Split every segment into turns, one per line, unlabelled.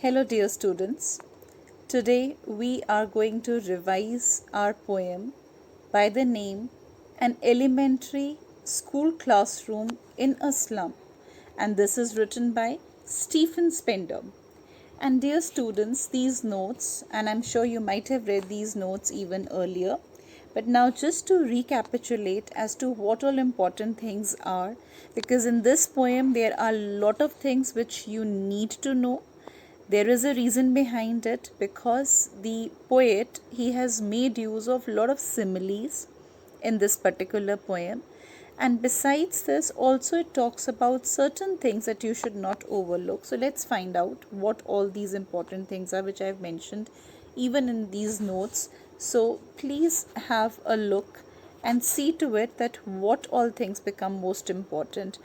Hello, dear students. Today we are going to revise our poem by the name An Elementary School Classroom in a Slum, and this is written by Stephen Spender. And dear students, these notes, and I'm sure you might have read these notes even earlier, but now just to recapitulate as to what all important things are, because in this poem there are a lot of things which you need to know. There is a reason behind it, because the poet, he has made use of a lot of similes in this particular poem, and besides this also it talks about certain things that you should not overlook. So let's find out what all these important things are which I have mentioned even in these notes. So please have a look and see to it that what all things become most important.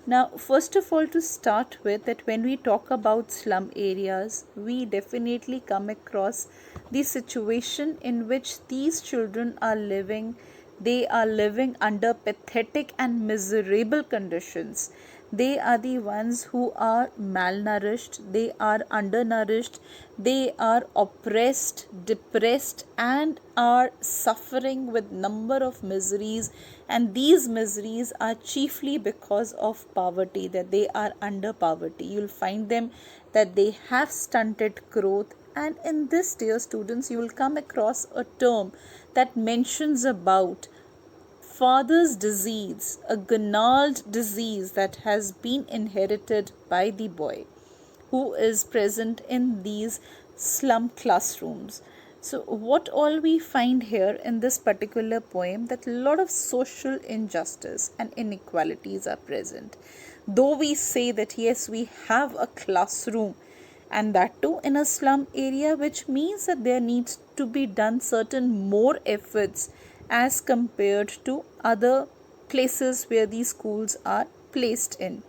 Now, first of all, to start with, that when we talk about slum areas, we definitely come across the situation in which these children are living. They are living under pathetic and miserable conditions. They are the ones who are malnourished, they are undernourished, they are oppressed, depressed, and are suffering with number of miseries, and these miseries are chiefly because of poverty, that they are under poverty. You'll find them that they have stunted growth, and in this, dear students, you will come across a term that mentions about father's disease, a gnarled disease that has been inherited by the boy who is present in these slum classrooms. So, what all we find here in this particular poem, that a lot of social injustice and inequalities are present. Though we say that yes, we have a classroom, and that too in a slum area, which means that there needs to be done certain more efforts as compared to other places where these schools are placed in.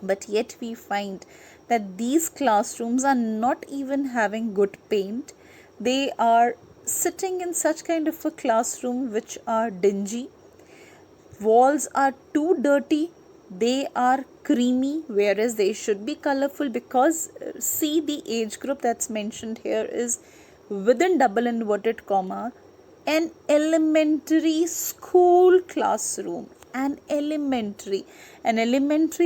But yet we find that these classrooms are not even having good paint. They are sitting in such kind of a classroom which are dingy. Walls are too dirty. They are creamy, whereas they should be colorful, because see, the age group that's mentioned here is within double inverted comma an elementary school classroom. An elementary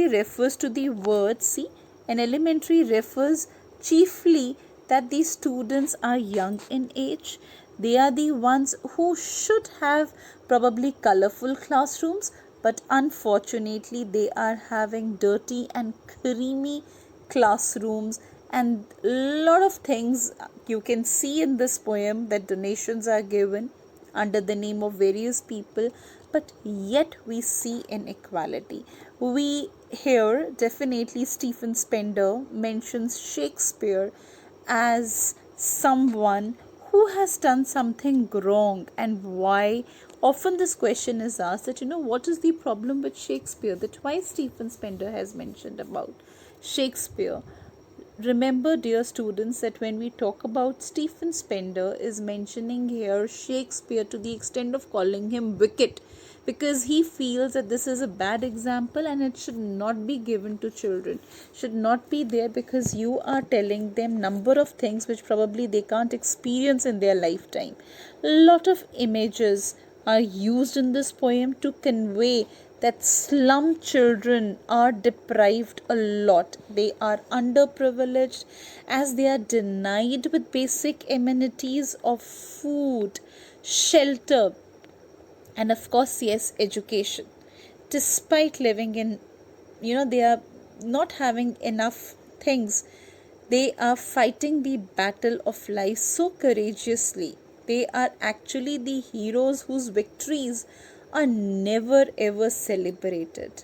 refers to the word, see, an elementary refers chiefly that these students are young in age. They are the ones who should have probably colorful classrooms, but unfortunately they are having dirty and creamy classrooms. And a lot of things you can see in this poem, that donations are given under the name of various people, but yet we see inequality. We here definitely Stephen Spender mentions Shakespeare as someone who has done something wrong. And why? Often this question is asked, that what is the problem with Shakespeare, that why Stephen Spender has mentioned about Shakespeare. Remember, dear students, that when we talk about Stephen Spender is mentioning here Shakespeare to the extent of calling him wicked, because he feels that this is a bad example and it should not be given to children, should not be there, because you are telling them number of things which probably they can't experience in their lifetime. A lot of images are used in this poem to convey that slum children are deprived a lot. They are underprivileged, as they are denied with basic amenities of food, shelter, and of course, yes, education. Despite living in, they are not having enough things, they are fighting the battle of life so courageously. They are actually the heroes whose victories are never ever celebrated.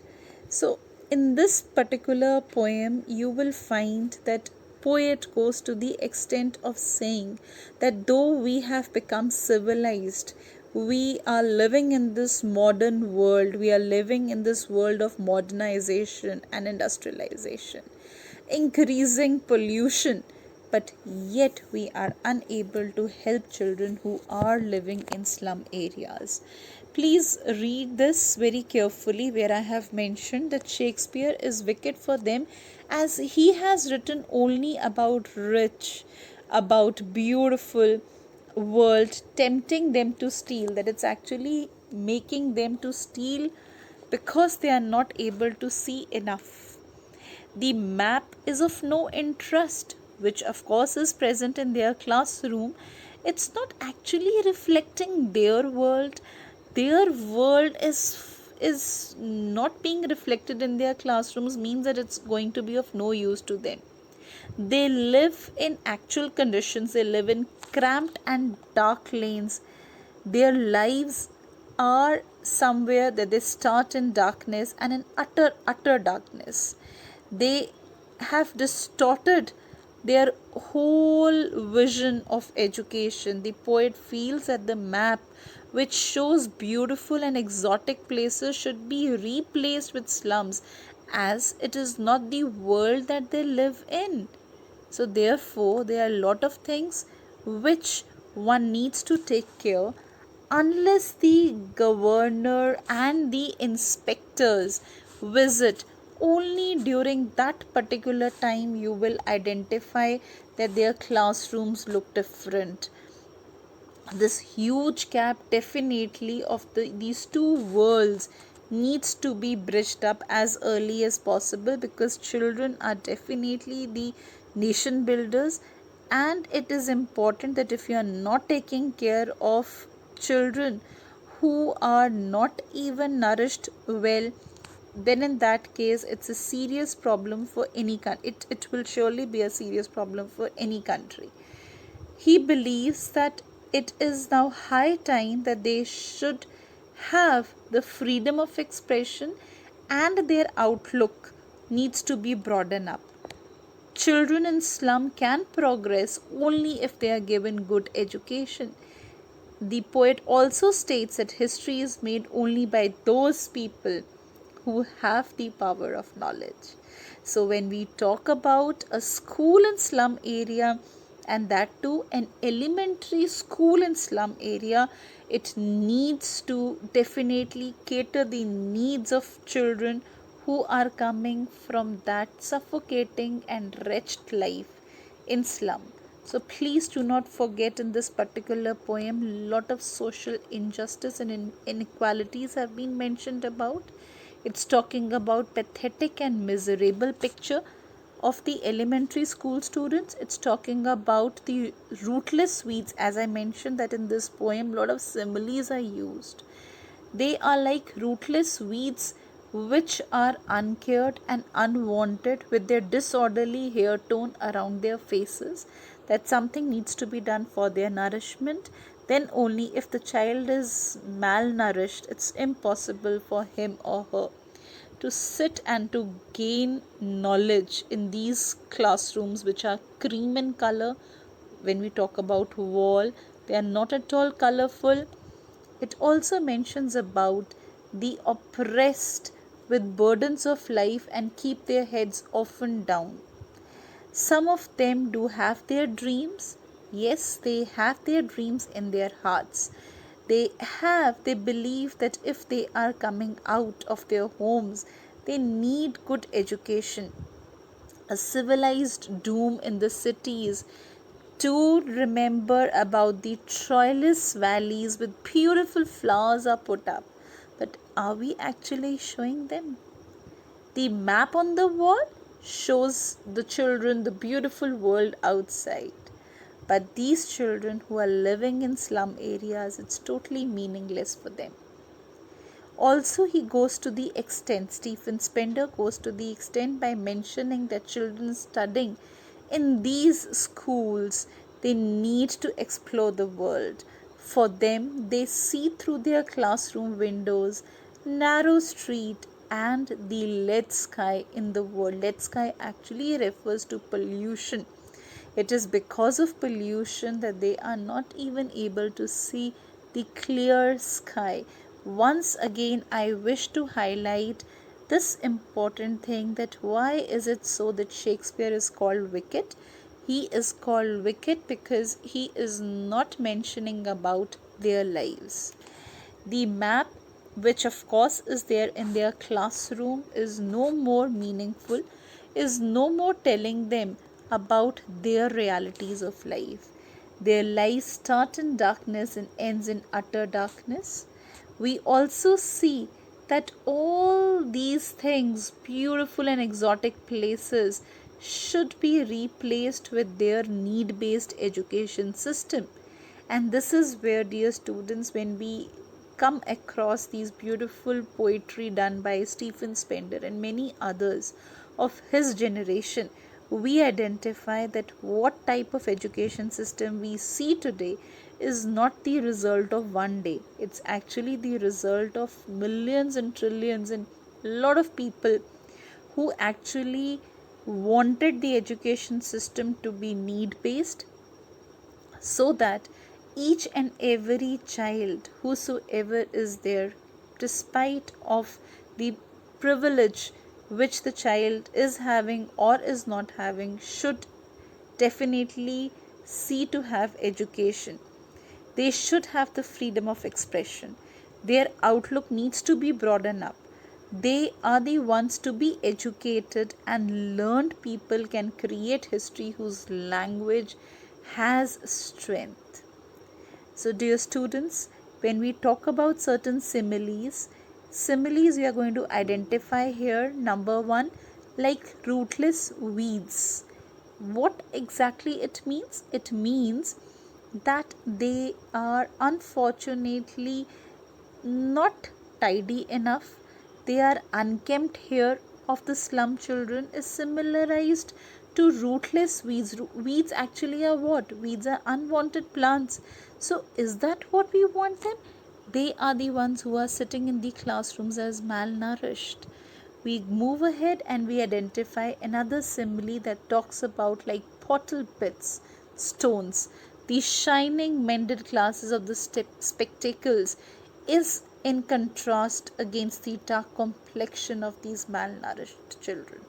So, in this particular poem, you will find that poet goes to the extent of saying that though we have become civilized, we are living in this modern world, we are living in this world of modernization and industrialization, increasing pollution, but yet we are unable to help children who are living in slum areas. Please read this very carefully, where I have mentioned that Shakespeare is wicked for them, as he has written only about rich, about beautiful world, tempting them to steal, that it's actually making them to steal because they are not able to see enough. The map is of no interest, which of course is present in their classroom. It's not actually reflecting their world. Their world is not being reflected in their classrooms, means that it's going to be of no use to them. They live in actual conditions, they live in cramped and dark lanes. Their lives are somewhere that they start in darkness and in utter darkness. They have distorted their whole vision of education. The poet feels that the map, which shows beautiful and exotic places, should be replaced with slums, as it is not the world that they live in. So, therefore, there are a lot of things which one needs to take care, unless the governor and the inspectors visit. Only during that particular time you will identify that their classrooms look different. This huge gap definitely of these two worlds needs to be bridged up as early as possible, because children are definitely the nation builders. And it is important that if you are not taking care of children who are not even nourished well, then in that case it's a serious problem for any country. It will surely be a serious problem for any country. He believes that it is now high time that they should have the freedom of expression, and their outlook needs to be broadened up. Children in slum can progress only if they are given good education. The poet also states that history is made only by those people who have the power of knowledge. So, when we talk about a school in slum area, and that too an elementary school in slum area, it needs to definitely cater the needs of children who are coming from that suffocating and wretched life in slum. So please do not forget, in this particular poem, lot of social injustice and inequalities have been mentioned about. It's talking about pathetic and miserable picture of the elementary school students. It's talking about the rootless weeds. As I mentioned that in this poem, lot of similes are used. They are like rootless weeds which are uncared and unwanted, with their disorderly hair tone around their faces. That something needs to be done for their nourishment. Then only, if the child is malnourished, it's impossible for him or her to sit and to gain knowledge in these classrooms, which are cream in color. When we talk about wall, they are not at all colorful. It also mentions about the oppressed with burdens of life and keep their heads often down. Some of them do have their dreams. Yes, they have their dreams in their hearts. They believe that if they are coming out of their homes, they need good education. A civilized doom in the cities to remember about the troilus valleys with beautiful flowers are put up. But are we actually showing them? The map on the wall shows the children the beautiful world outside. But these children who are living in slum areas, it's totally meaningless for them. Also, he goes to the extent, Stephen Spender goes to the extent by mentioning that children studying in these schools, they need to explore the world. For them, they see through their classroom windows, narrow street, and the lead sky in the world. Lead sky actually refers to pollution. It is because of pollution that they are not even able to see the clear sky. Once again, I wish to highlight this important thing, that why is it so that Shakespeare is called wicked? He is called wicked because he is not mentioning about their lives. The map, which of course is there in their classroom, is no more meaningful, is no more telling them about their realities of life. Their lives start in darkness and ends in utter darkness. We also see that all these things, beautiful and exotic places, should be replaced with their need-based education system. And this is where, dear students, when we come across these beautiful poetry done by Stephen Spender and many others of his generation, we identify that what type of education system we see today is not the result of one day. It's actually the result of millions and trillions and a lot of people who actually wanted the education system to be need based, so that each and every child whosoever is there, despite of the privilege which the child is having or is not having, should definitely see to have education. They should have the freedom of expression. Their outlook needs to be broadened up. They are the ones to be educated, and learned people can create history whose language has strength. So, dear students, when we talk about certain similes we are going to identify here. Number one, like rootless weeds. What exactly it means? It means that they are unfortunately not tidy enough. Their unkempt hair of the slum children is similarized to rootless weeds. Weeds actually are what? Weeds are unwanted plants. So, is that what we want them? They are the ones who are sitting in the classrooms as malnourished. We move ahead and we identify another simile that talks about like pottle pits, stones. The shining mended glasses of the spectacles is in contrast against the dark complexion of these malnourished children.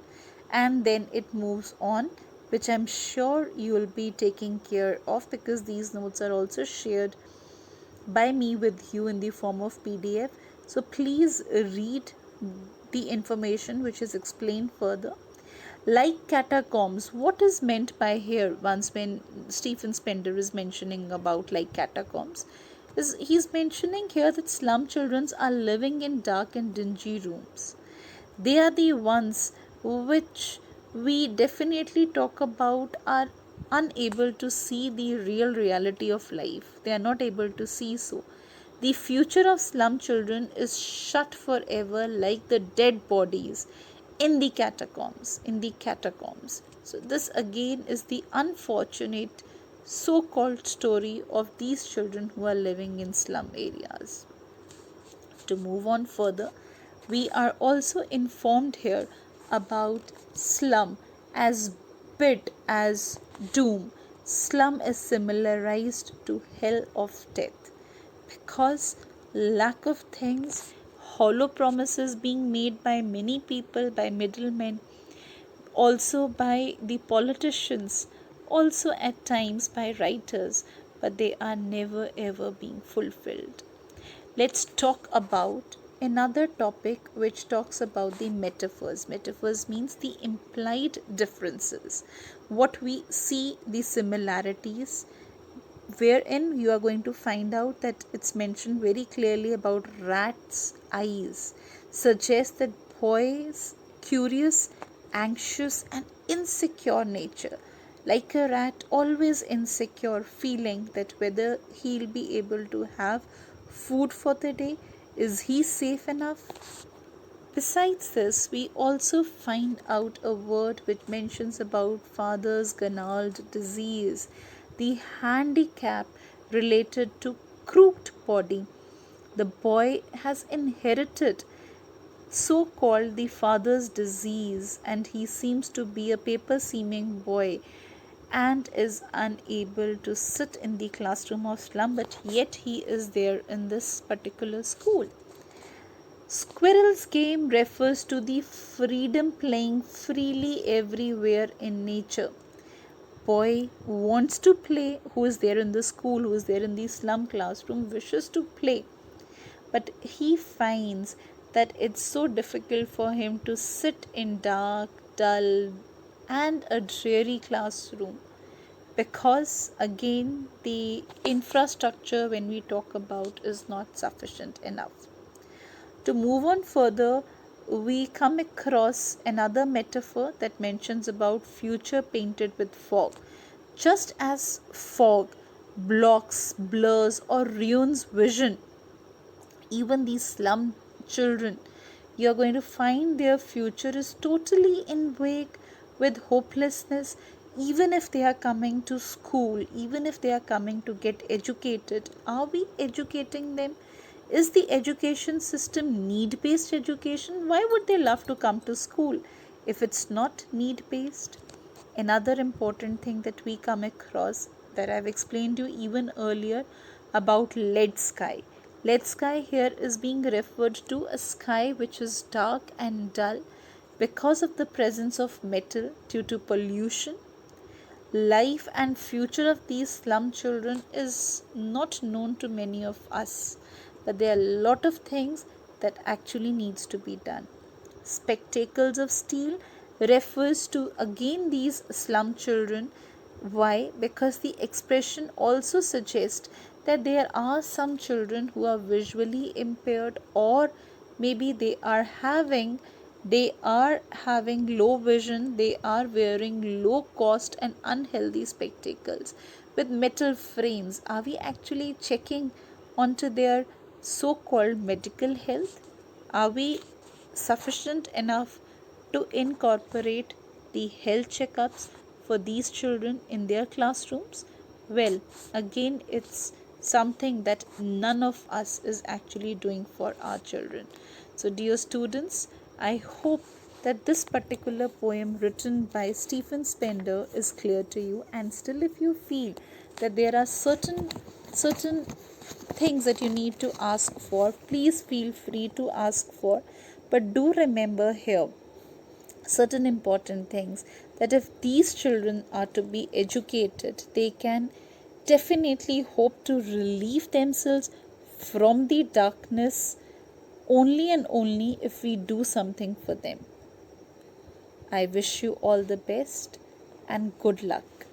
And then it moves on, which I'm sure you will be taking care of, because these notes are also shared by me with you in the form of PDF. So please read the information which is explained further. Like catacombs, what is meant by here? Once when Stephen Spender is mentioning about like catacombs, is he's mentioning here that slum children are living in dark and dingy rooms. They are the ones which we definitely talk about are unable to see the real reality of life. They are not able to see so. The future of slum children is shut forever like the dead bodies in the catacombs. So this again is the unfortunate so-called story of these children who are living in slum areas. To move on further, we are also informed here about slum as bit as doom. Slum is similarized to hell of death, because lack of things, hollow promises being made by many people, by middlemen, also by the politicians, also at times by writers, but they are never ever being fulfilled. Let's talk about another topic which talks about the metaphors. Metaphors means the implied differences. What we see, the similarities, wherein you are going to find out that it's mentioned very clearly about rats' eyes, suggests that boys curious, anxious and insecure nature, like a rat always insecure, feeling that whether he'll be able to have food for the day, is he safe enough. Besides this, we also find out a word which mentions about father's gnarled disease, the handicap related to crooked body. The boy has inherited so called the father's disease, and he seems to be a paper seeming boy and is unable to sit in the classroom of slum, but yet he is there in this particular school. Squirrel's game refers to the freedom playing freely everywhere in nature. Boy wants to play, who is there in the school, who is there in the slum classroom, wishes to play, but he finds that it's so difficult for him to sit in dark, dull, and a dreary classroom because, again, the infrastructure when we talk about is not sufficient enough. To move on further, we come across another metaphor that mentions about future painted with fog. Just as fog blocks, blurs, or ruins vision, even these slum children, you're going to find their future is totally in wake with hopelessness. Even if they are coming to school, even if they are coming to get educated, are we educating them? Is the education system need based education? Why would they love to come to school if it's not need based? Another important thing that we come across, that I've explained to you even earlier, about lead sky. Lead sky here is being referred to a sky which is dark and dull because of the presence of metal due to pollution. Life and future of these slum children is not known to many of us, but there are a lot of things that actually needs to be done. Spectacles of steel refers to again these slum children. Why? Because the expression also suggests that there are some children who are visually impaired, or maybe they are having low vision, they are wearing low cost and unhealthy spectacles with metal frames. Are we actually checking onto their so called medical health? Are we sufficient enough to incorporate the health checkups for these children in their classrooms? Well, again, it's something that none of us is actually doing for our children. So, dear students, I hope that this particular poem written by Stephen Spender is clear to you, and still if you feel that there are certain things that you need to ask for, please feel free to ask for. But do remember here certain important things, that if these children are to be educated, they can definitely hope to relieve themselves from the darkness only and only if we do something for them. I wish you all the best and good luck.